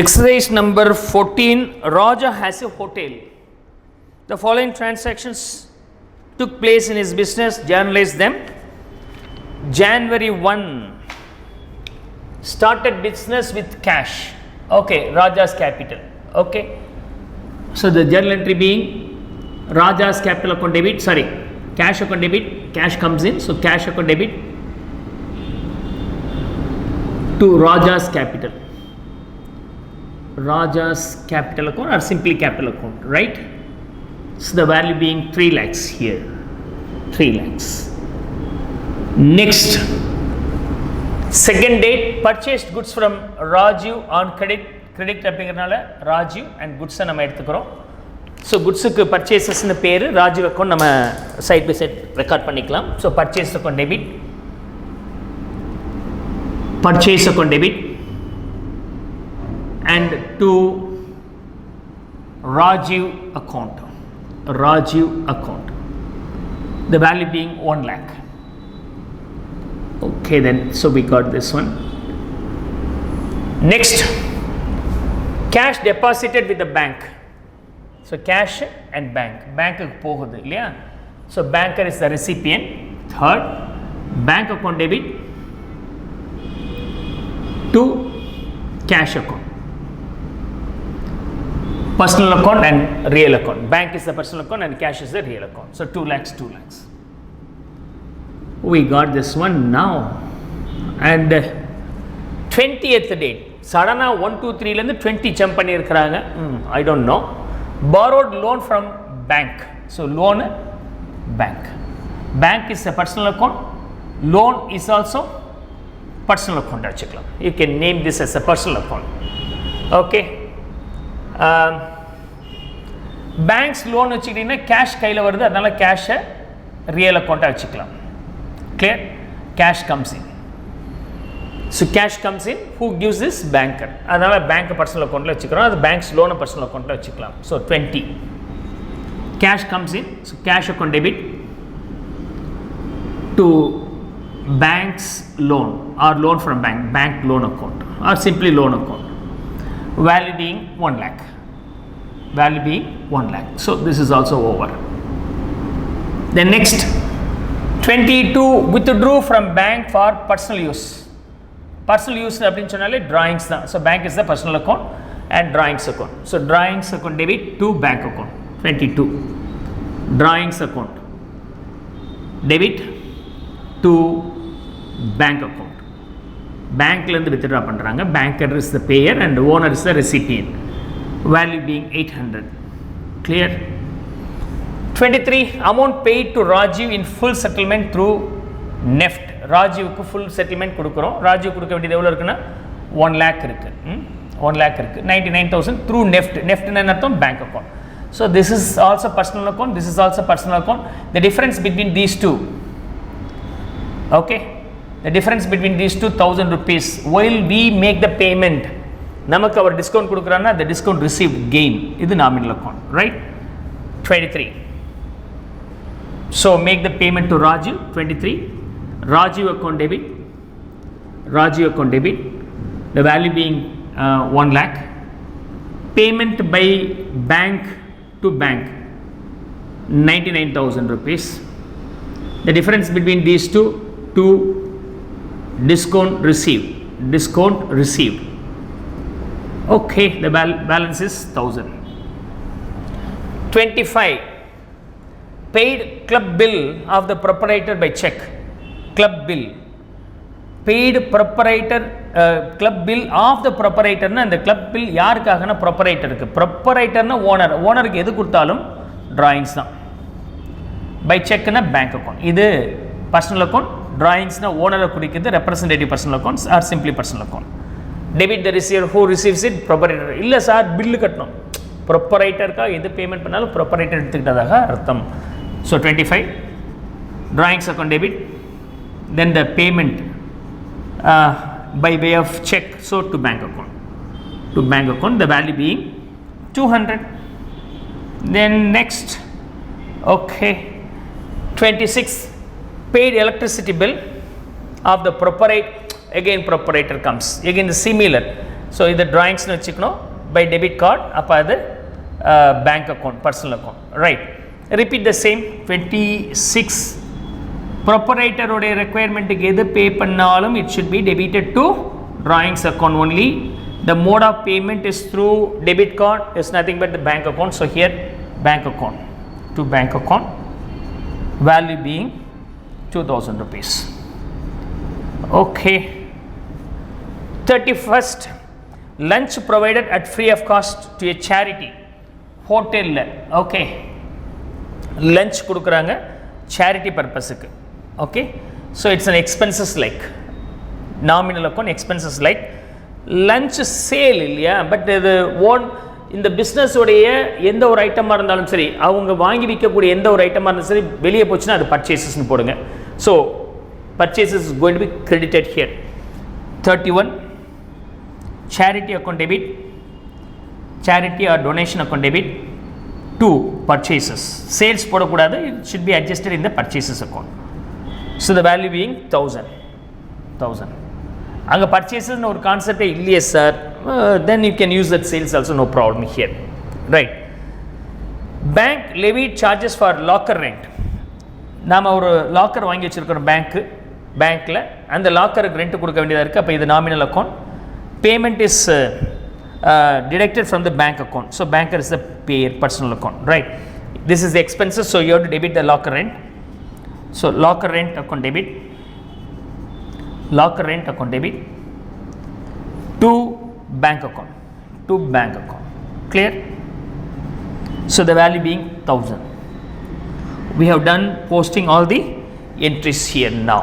Exercise number 14. Raja has a hotel. The following transactions took place in his business. Journalize them. January 1. Started business with cash. Okay, Raja's capital. Okay. So the journal entry being Raja's capital account debit. Sorry, cash account debit. Cash comes in. So cash account debit to Raja's capital. Raja's capital account or simply capital account, right? So the value being 3 lakhs here. 3 lakhs. Next, second date, purchased goods from Raju on credit அப்படிங்கிறனால Raju and குட்ஸை நம்ம எடுத்துக்கிறோம். So குட்ஸுக்கு பர்ச்சேசஸ்னு பேர், Raju account நம்ம side by side record பண்ணிக்கலாம். So purchase account debit, purchase account debit and to Rajiv account, the value being 1 lakh. Okay, then so we got this one. Next, cash deposited with the bank. So cash and bank போகுது இல்லையா? So banker is the recipient. Third, bank account debit to cash account, personal account and real account. Bank is the personal account and cash is the real account. So 2 lakhs. We got this one now. And 20th date, suddenly 1, 2, 3 லேருந்து 20 jump பண்ணியிருக்கிறாங்க. I don't know. Borrowed loan from bank. So loan, bank is a personal account. Loan is also personal account வச்சுக்கலாம். You can name this as a personal account. Okay. Banks loan வச்சுக்கிட்டீங்கன்னா cash கையில் வருது, அதனால கேஷை real அக்கௌண்ட்டாக வச்சுக்கலாம். Clear? Cash comes in. So cash comes in. Who gives this? Banker. அதனால bank personal அக்கௌண்ட்டில் வச்சுக்கிறோம். அது பேங்க்ஸ் லோனை பர்சனல் அக்கௌண்ட்டில் வச்சுக்கலாம். So 20. Cash comes in. So cash account debit to bank's loan or loan from bank loan account or simply loan account. Value being 1 lakh. So this is also over. Then next, 22 withdrew from bank for personal use. Personal use அப்படின்னு சொன்னாலே drawings தான். So bank is the personal account and drawings account. So drawings account debit to bank account. 22. Drawings account debit to bank account. Bankலேருந்து withdraw பண்ணுறாங்க. Banker is the payer and owner is the recipient. Value being 800. Clear? 23. Amount paid to Rajiv in full settlement through NEFT. ராஜுவுக்கு full settlement கொடுக்குறோம். ராஜு கொடுக்க வேண்டியது எவ்வளோ இருக்குன்னா 1 lakh இருக்கு. 1 lakh இருக்கு. 99,000 through NEFT. நெஃப்ட்னு அர்த்தம் bank account. So this is also personal account, this is also personal account. The difference between these two, okay, the difference between these 2,000 rupees while we make the payment, நமக்கு அவர் discount கொடுக்குறான்னா the discount received gain, இது nominal account, right? 23. So make the payment to Raju. 23. Rajiv account debit, the value being 1 lakh. Payment by bank to bank 99,000 rupees. The difference between these two discount received. Okay, the balance is 1,000. 25. Paid club bill of the proprietor by check. Club bill paid proprietor, club bill of the proprietor. னா அந்த club bill யாருக்காகனா proprietorக்கு. proprietorனா ஓனருக்கு எது கொடுத்தாலும் drawings தான். by check னா bank account. இது personal account, drawings னா ஓனரை குறிக்கிறது representative personal accounts or simply personal account. debit the receiver, who receives it? proprietor. இல்ல சார் பில் கட்டணும், proprietorக்கா எது பேமெண்ட் பண்ணாலும் proprietor எடுத்துக்கிட்டதாக அர்த்தம். So 25. drawings account debit, then the payment by way of check, so to bank account, the value being 200. Then next, okay, 26. Paid electricity bill of the proprietor. Again proprietor comes, again the similar. So இது drawings-னு வச்சுக்கணும். By debit card அப்போ அது bank account, personal account. Right. Repeat the same. 26 proprietor உடைய requirementக்கு எது pay பண்ணாலும் it should be debited to drawings account only. The mode of payment is through debit card, is nothing but the bank account. So here bank account, to bank account, value being 2000 rupees. Okay. 31st, lunch provided at free of cost to a charity. Hotel. Okay. Lunch kudukranga charity purpose. Okay. So it's an expenses like nominal account, expenses like lunch sale இல்லையா. But இது own இந்த business உடைய எந்த ஒரு ஐட்டமாக இருந்தாலும் சரி, அவங்க வாங்கி விற்கக்கூடிய எந்த ஒரு ஐட்டமாக இருந்தாலும் சரி, வெளியே போச்சுன்னா அது பர்ச்சேசஸ்ன்னு போடுங்க. So purchases is going to be credited here. 31 charity account debit, charity or donation account debit to purchases. Sales போடக்கூடாது, it should be adjusted in the purchases account. So the value being 1000. அங்கே பர்ச்சேஸஸ்னு ஒரு கான்செப்டே இல்லையே sir, then you can use that sales also, no problem here. Right. Bank levied charges for locker rent. நாம் ஒரு locker வாங்கி வச்சுருக்கிறோம் பேங்க்கில், அந்த லாக்கருக்கு ரெண்ட் கொடுக்க வேண்டியதாக இருக்குது. அப்போ இது nominal account. Payment is deducted from the bank account. So banker is the Bayer, personal account. Right. This is the expenses. So you have to debit the locker rent. So locker rent account debit, locker rent account debit to bank account, clear. So the value being 1000. We have done posting all the entries here now.